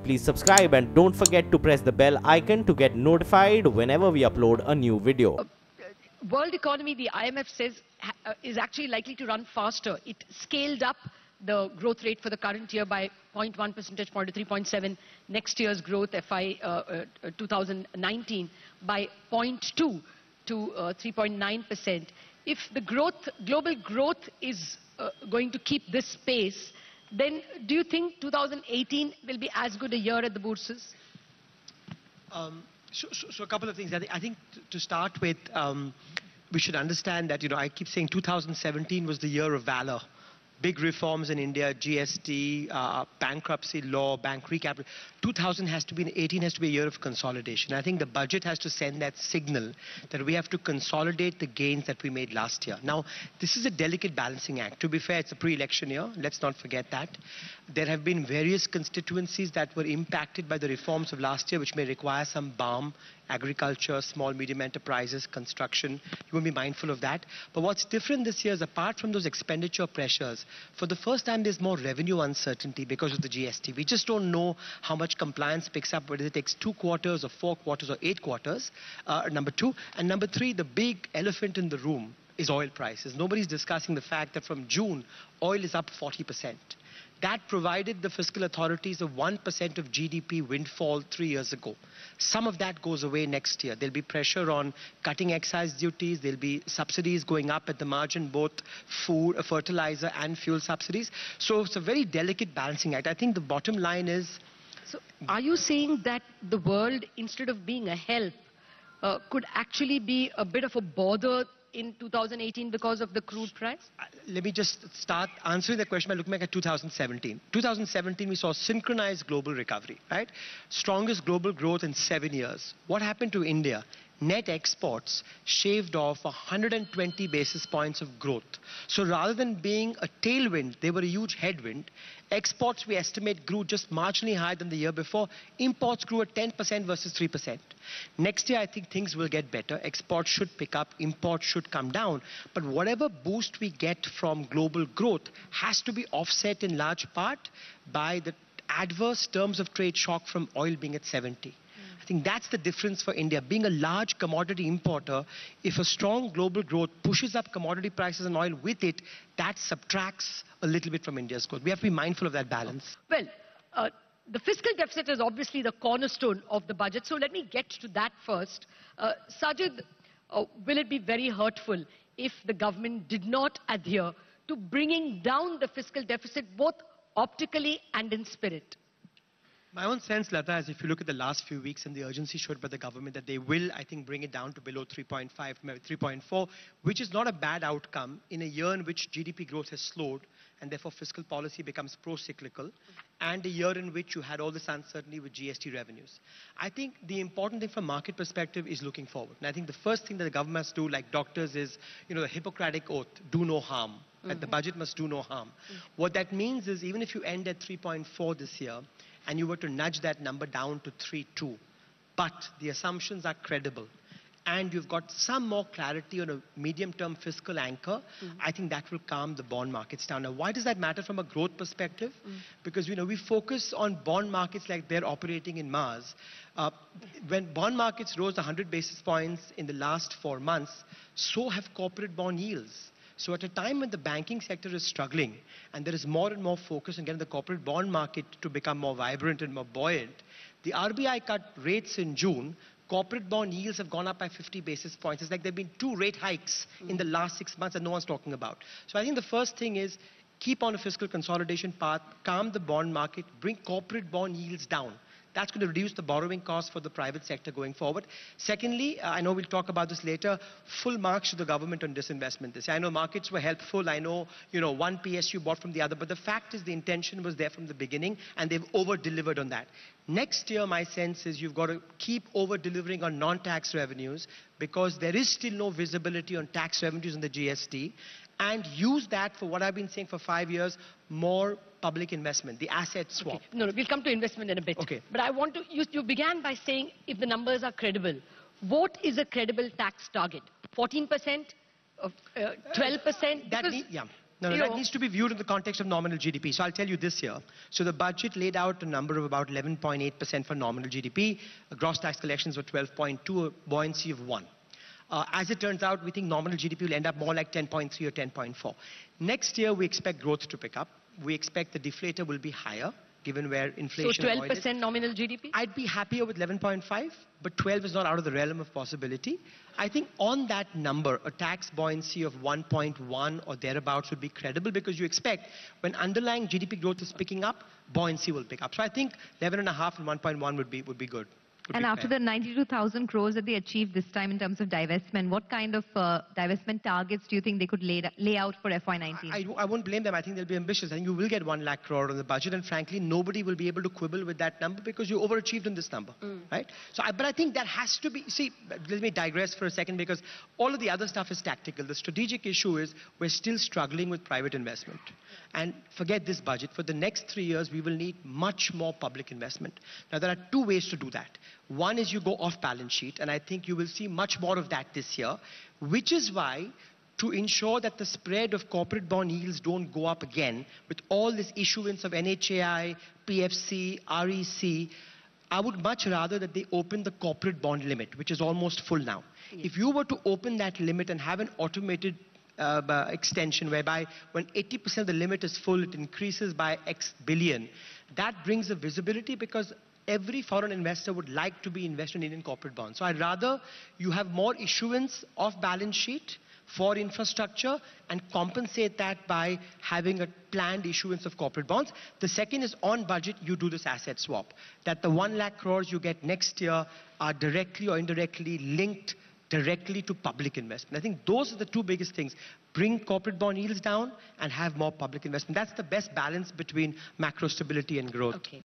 please subscribe and don't forget to press the bell icon to get notified whenever we upload a new video. World economy, the IMF says, is actually likely to run faster. It scaled up the growth rate for the current year by 0.1 percentage point to 3.7. Next year's growth, FY 2019, by 0.2 to 3.9%. If the global growth is going to keep this pace, then do you think 2018 will be as good a year at the bourses? So a couple of things. I think to start with, we should understand that, I keep saying 2017 was the year of valor. Big reforms in India, GST, bankruptcy law, bank recap. 2018 has to be a year of consolidation. I think the budget has to send that signal that we have to consolidate the gains that we made last year. Now, this is a delicate balancing act. To be fair, it's a pre-election year. Let's not forget that. There have been various constituencies that were impacted by the reforms of last year, which may require some balm. Agriculture, small, medium enterprises, construction. You will be mindful of that. But what's different this year is, apart from those expenditure pressures, for the first time there's more revenue uncertainty because of the GST. We just don't know how much compliance picks up, whether it takes 2 quarters or 4 quarters or 8 quarters, number two. And number three, the big elephant in the room is oil prices. Nobody's discussing the fact that from June, oil is up 40%. That provided the fiscal authorities a 1% of GDP windfall 3 years ago. Some of that goes away next year. There'll be pressure on cutting excise duties. There'll be subsidies going up at the margin, both food, fertilizer and fuel subsidies. So it's a very delicate balancing act. I think the bottom line is... So are you saying that the world, instead of being a help, could actually be a bit of a bother in 2018 because of the crude price? Let me just start answering the question by looking back at 2017. 2017, we saw synchronized global recovery, right? Strongest global growth in 7 years. What happened to India? Net exports shaved off 120 basis points of growth. So rather than being a tailwind, they were a huge headwind. Exports, we estimate, grew just marginally higher than the year before. Imports grew at 10% versus 3%. Next year, I think things will get better. Exports should pick up. Imports should come down. But whatever boost we get from global growth has to be offset in large part by the adverse terms of trade shock from oil being at 70. I think that's the difference for India. Being a large commodity importer, if a strong global growth pushes up commodity prices and oil with it, that subtracts a little bit from India's growth. We have to be mindful of that balance. Well, the fiscal deficit is obviously the cornerstone of the budget. So let me get to that first. Sajjid, will it be very hurtful if the government did not adhere to bringing down the fiscal deficit both optically and in spirit? My own sense, Lata, is if you look at the last few weeks and the urgency showed by the government, that they will, I think, bring it down to below 3.5, maybe 3.4, which is not a bad outcome in a year in which GDP growth has slowed and therefore fiscal policy becomes pro-cyclical, and a year in which you had all this uncertainty with GST revenues. I think the important thing from market perspective is looking forward. And I think the first thing that the government must do, like doctors, is, the Hippocratic oath, do no harm. That the budget must do no harm. What that means is, even if you end at 3.4 this year, and you were to nudge that number down to 3.2, but the assumptions are credible, and you've got some more clarity on a medium-term fiscal anchor, I think that will calm the bond markets down. Now, why does that matter from a growth perspective? Because, we focus on bond markets like they're operating in Mars. When bond markets rose 100 basis points in the last 4 months, so have corporate bond yields. So at a time when the banking sector is struggling and there is more and more focus on getting the corporate bond market to become more vibrant and more buoyant, the RBI cut rates in June, corporate bond yields have gone up by 50 basis points. It's like there have been 2 rate hikes in the last 6 months that no one's talking about. So I think the first thing is keep on a fiscal consolidation path, calm the bond market, bring corporate bond yields down. That's going to reduce the borrowing costs for the private sector going forward. Secondly, I know we'll talk about this later, full marks to the government on disinvestment this year. I know markets were helpful. I know, one PSU bought from the other. But the fact is the intention was there from the beginning, and they've over-delivered on that. Next year, my sense is you've got to keep over-delivering on non-tax revenues, because there is still no visibility on tax revenues in the GST. And use that for what I've been saying for 5 years, more public investment, the asset swap. Okay. No, we'll come to investment in a bit. Okay. But I want to, you began by saying if the numbers are credible, what is a credible tax target? 14%? 12%? No, that needs to be viewed in the context of nominal GDP. So I'll tell you this year. So the budget laid out a number of about 11.8% for nominal GDP. Gross tax collections were 12.2, a buoyancy of 1. As it turns out, we think nominal GDP will end up more like 10.3 or 10.4. Next year, we expect growth to pick up. We expect the deflator will be higher, given where inflation So 12% nominal GDP? I'd be happier with 11.5, but 12 is not out of the realm of possibility. I think on that number, a tax buoyancy of 1.1 or thereabouts would be credible, because you expect when underlying GDP growth is picking up, buoyancy will pick up. So I think 11.5 and 1.1 would be good. And after the 92,000 crores that they achieved this time in terms of divestment, what kind of divestment targets do you think they could lay out for FY19? I won't blame them. I think they'll be ambitious. I think you will get 1 lakh crore on the budget, and frankly, nobody will be able to quibble with that number because you overachieved on this number, right? So, but I think that has to be, see, let me digress for a second, because all of the other stuff is tactical. The strategic issue is we're still struggling with private investment. And forget this budget. For the next 3 years, we will need much more public investment. Now, there are 2 ways to do that. One is you go off balance sheet, and I think you will see much more of that this year, which is why, to ensure that the spread of corporate bond yields don't go up again with all this issuance of NHAI, PFC, REC, I would much rather that they open the corporate bond limit, which is almost full now. Yes. If you were to open that limit and have an automated extension whereby when 80% of the limit is full, it increases by X billion, that brings a visibility, because every foreign investor would like to be invested in Indian corporate bonds. So I'd rather you have more issuance off balance sheet for infrastructure and compensate that by having a planned issuance of corporate bonds. The second is, on budget, you do this asset swap, that the 1 lakh crores you get next year are directly or indirectly linked directly to public investment. I think those are the 2 biggest things. Bring corporate bond yields down and have more public investment. That's the best balance between macro stability and growth. Okay.